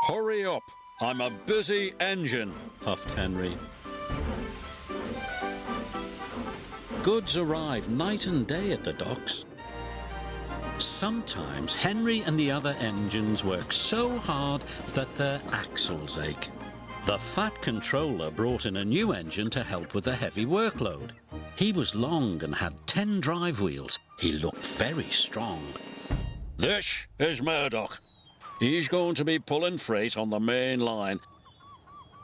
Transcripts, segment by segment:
Hurry up! I'm a busy engine, huffed Henry. Goods arrive night and day at the docks. Sometimes Henry and the other engines work so hard that their axles ache. The fat controller brought in a new engine to help with the heavy workload. He was long and had 10 drive wheels. He looked very strong. This is Murdoch. He's going to be pulling freight on the main line.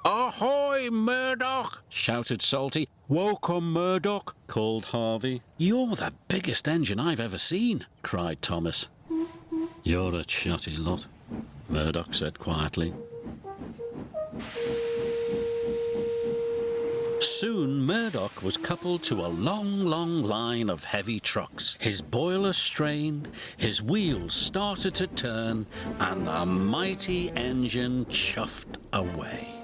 Ahoy, Murdoch! Shouted Salty. Welcome, Murdoch, called Harvey. You're the biggest engine I've ever seen, cried Thomas. You're a chatty lot, Murdoch said quietly. Soon Murdoch was coupled to a long line of heavy trucks. His boiler strained, his wheels started to turn, and the mighty engine chuffed away.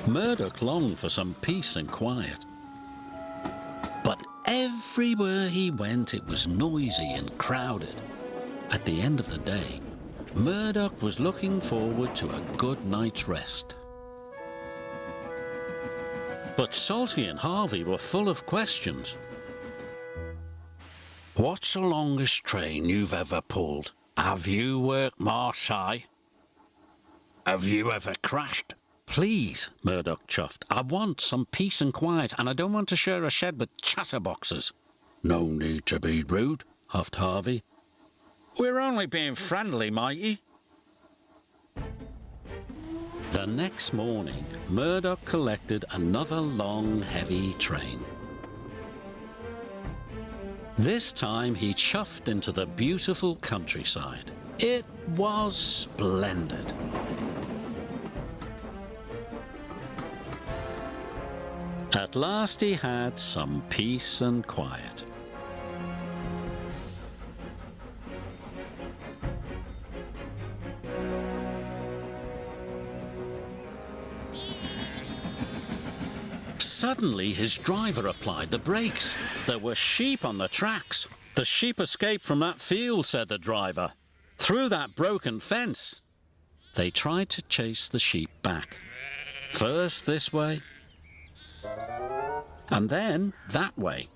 Murdoch longed for some peace and quiet. But everywhere he went, it was noisy and crowded. At the end of the day, Murdoch was looking forward to a good night's rest. But Salty and Harvey were full of questions. What's the longest train you've ever pulled? Have you worked Marseille? Have you ever crashed? Please, Murdoch chuffed. I want some peace and quiet, and I don't want to share a shed with chatterboxes. No need to be rude, huffed Harvey. We're only being friendly, matey. The next morning, Murdoch collected another long, heavy train. This time he chuffed into the beautiful countryside. It was splendid. At last he had some peace and quiet. Suddenly his driver applied the brakes. There were sheep on the tracks. The sheep escaped from that field, said the driver. Through that broken fence. They tried to chase the sheep back. First this way, and then that way.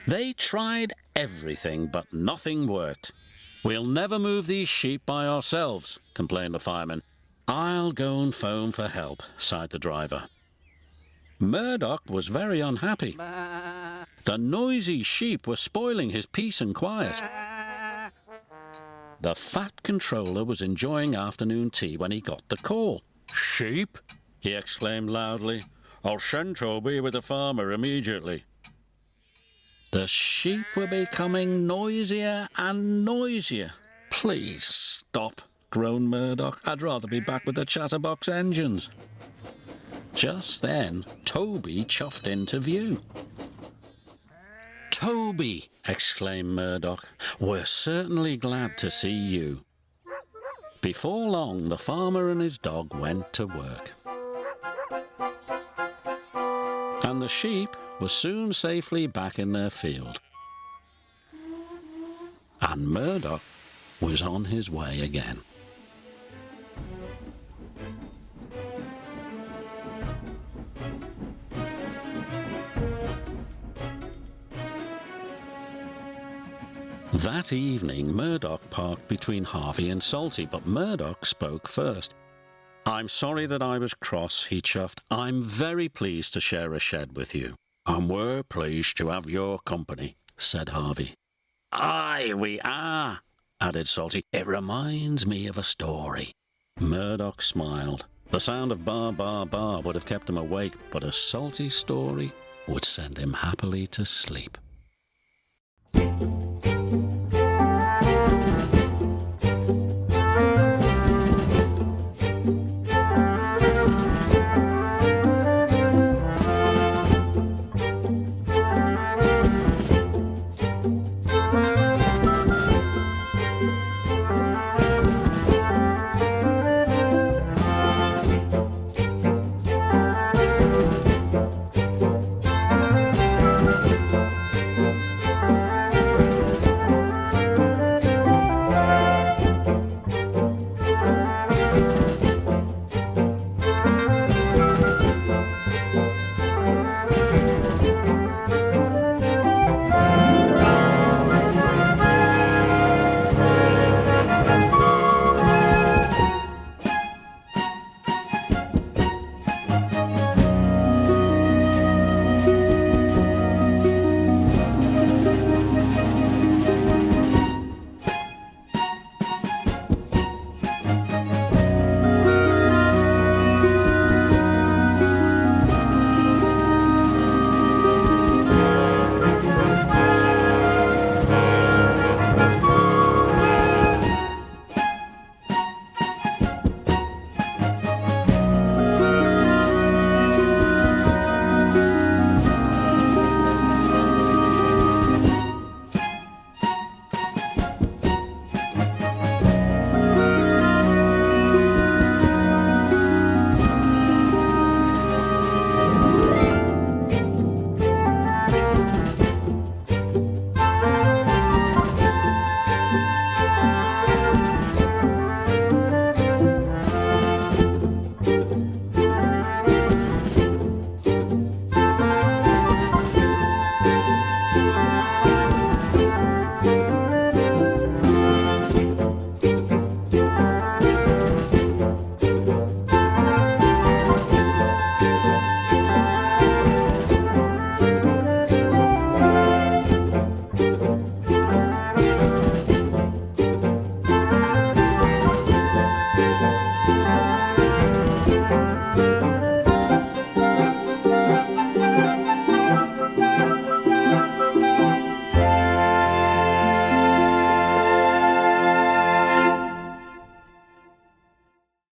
They tried everything, but nothing worked. We'll never move these sheep by ourselves, complained the fireman. I'll go and phone for help, sighed the driver. Murdoch was very unhappy. The noisy sheep were spoiling his peace and quiet. The fat controller was enjoying afternoon tea when he got the call. Sheep? He exclaimed loudly. I'll send Toby with the farmer immediately. The sheep were becoming noisier and noisier. Please stop, groaned Murdoch. I'd rather be back with the chatterbox engines. Just then, Toby chuffed into view. Toby, exclaimed Murdoch, we're certainly glad to see you. Before long, the farmer and his dog went to work. And the sheep were soon safely back in their field. And Murdoch was on his way again. That evening, Murdoch parked between Harvey and Salty, but Murdoch spoke first. I'm sorry that I was cross, he chuffed. I'm very pleased to share a shed with you. And we're pleased to have your company, said Harvey. Aye, we are, added Salty. It reminds me of a story. Murdoch smiled. The sound of bar, bar, bar would have kept him awake, but a Salty story would send him happily to sleep.